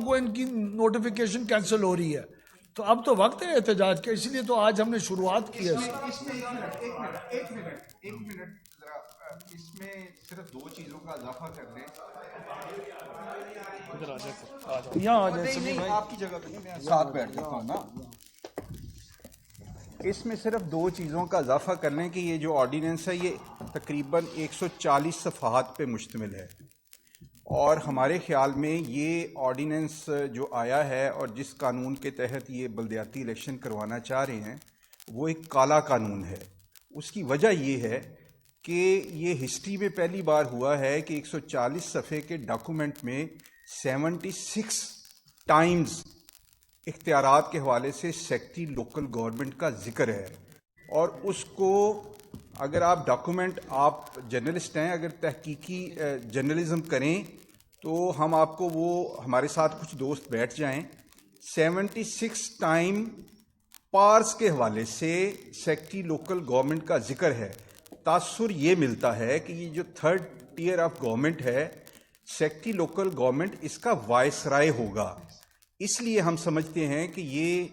کو ان کی notification cancel ہو رہی ہے. تو اب تو وقت ہے احتجاج کا، اس لیے تو آج ہم نے شروعات کی ہے. ایک منٹ ذرا اس میں صرف دو چیزوں کا اضافہ کر لیں. یہاں آ جائیں. نہیں آپ کی جگہ پہ نہیں، میں ساتھ بیٹھ جاتا ہوں نا. اس میں صرف دو چیزوں کا اضافہ کر لیں کہ یہ جو آرڈیننس ہے یہ تقریباً 140 صفحات پہ مشتمل ہے، اور ہمارے خیال میں یہ آرڈیننس جو آیا ہے اور جس قانون کے تحت یہ بلدیاتی الیکشن کروانا چاہ رہے ہیں وہ ایک کالا قانون ہے. اس کی وجہ یہ ہے کہ یہ ہسٹری میں پہلی بار ہوا ہے کہ 140 صفحے کے ڈاکومنٹ میں 76 ٹائمز اختیارات کے حوالے سے سیکٹری لوکل گورنمنٹ کا ذکر ہے. اور اس کو اگر آپ ڈاکومنٹ، آپ جرنلسٹ ہیں، اگر تحقیقی جرنلزم کریں تو ہم آپ کو وہ، ہمارے ساتھ کچھ دوست بیٹھ جائیں، 76 ٹائم پارس کے حوالے سے سیکٹری لوکل گورنمنٹ کا ذکر ہے. تاثر یہ ملتا ہے کہ یہ جو تھرڈ ٹیئر آف گورنمنٹ ہے، سیکٹری لوکل گورنمنٹ اس کا وائس رائے ہوگا. اس لیے ہم سمجھتے ہیں کہ یہ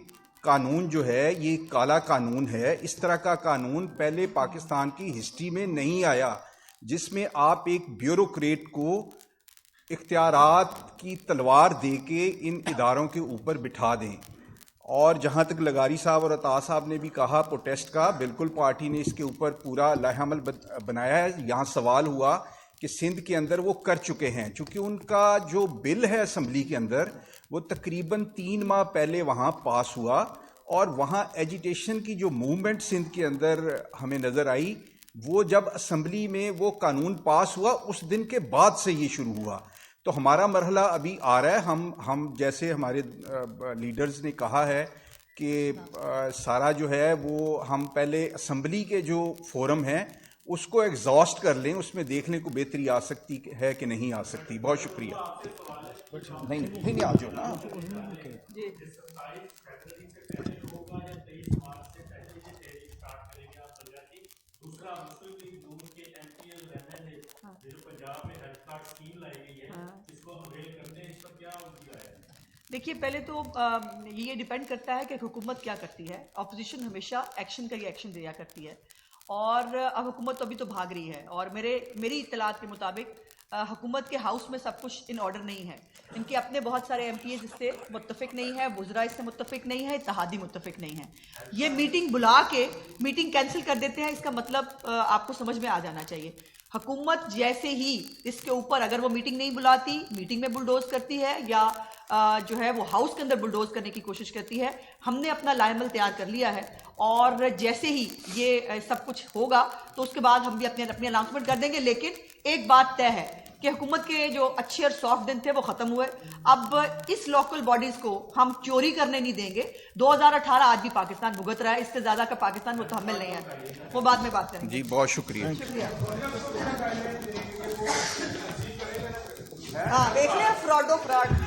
قانون جو ہے یہ کالا قانون ہے. اس طرح کا قانون پہلے پاکستان کی ہسٹری میں نہیں آیا جس میں آپ ایک بیوروکریٹ کو اختیارات کی تلوار دے کے ان اداروں کے اوپر بٹھا دیں. اور جہاں تک لغاری صاحب اور عطا صاحب نے بھی کہا پروٹیسٹ کا، بالکل پارٹی نے اس کے اوپر پورا لائحہ عمل بنایا ہے. یہاں سوال ہوا کہ سندھ کے اندر وہ کر چکے ہیں، چونکہ ان کا جو بل ہے اسمبلی کے اندر وہ تقریباً 3 ماہ پہلے وہاں پاس ہوا، اور وہاں ایجیٹیشن کی جو موومنٹ سندھ کے اندر ہمیں نظر آئی وہ جب اسمبلی میں وہ قانون پاس ہوا اس دن کے بعد سے یہ شروع ہوا. تو ہمارا مرحلہ ابھی آ رہا ہے. ہم جیسے ہمارے لیڈرز نے کہا ہے کہ سارا جو ہے وہ ہم پہلے اسمبلی کے جو فورم ہیں اس کو ایگزاسٹ کر لیں، اس میں دیکھنے کو بہتری آ سکتی ہے کہ نہیں آ سکتی. بہت شکریہ. نہیں آ جاؤ نا. دیکھیے، پہلے تو یہ ڈیپینڈ کرتا ہے کہ حکومت کیا کرتی ہے. اپوزیشن ہمیشہ ایکشن کا ہی ایکشن دیا کرتی ہے، اور اب حکومت تو ابھی تو بھاگ رہی ہے. اور میری اطلاعات کے مطابق حکومت کے ہاؤس میں سب کچھ ان آرڈر نہیں ہے. ان کے اپنے بہت سارے ایم پی ایز اس سے متفق نہیں ہے، وزراء اس سے متفق نہیں ہے، اتحادی متفق نہیں ہے. یہ میٹنگ بلا کے میٹنگ کینسل کر دیتے ہیں. اس کا مطلب آپ کو سمجھ میں آ جانا چاہیے. حکومت جیسے ہی اس کے اوپر اگر وہ میٹنگ نہیں بلاتی، میٹنگ میں بلڈوز کرتی ہے یا جو ہے وہ ہاؤس کے اندر بلڈوز کرنے کی کوشش کرتی ہے. ہم نے اپنا لائحہ عمل تیار کر لیا ہے، اور جیسے ہی یہ سب کچھ ہوگا تو اس کے بعد ہم بھی اپنی اناؤنسمنٹ کر دیں گے. لیکن ایک بات طے ہے کہ حکومت کے جو اچھے اور سافٹ دن تھے وہ ختم ہوئے. اب اس لوکل باڈیز کو ہم چوری کرنے نہیں دیں گے. 2018 آج بھی پاکستان بھگت رہا ہے، اس سے زیادہ کا پاکستان متحمل نہیں ہے. وہ بعد میں بات کریں گے. جی بہت شکریہ. ہاں دیکھ لیں فراڈ.